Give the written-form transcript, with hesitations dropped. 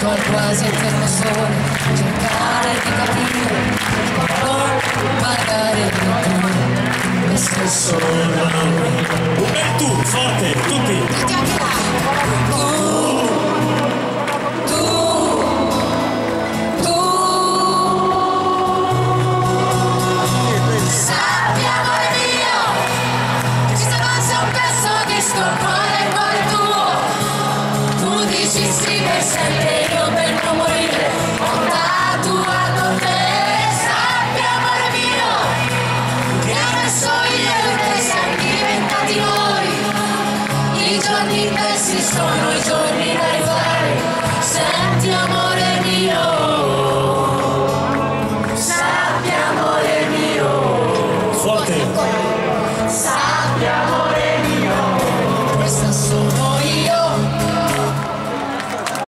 sto al quasi eterno sole, cercare di capire, poi pagare di più me stesso. Un bel tu, forte, tutti! Tutti anche là! Sempre io per non morire, ho tatuato te, sappia amore mio, che adesso io e te siamo diventati noi, i giorni persi sono i giorni da rifare.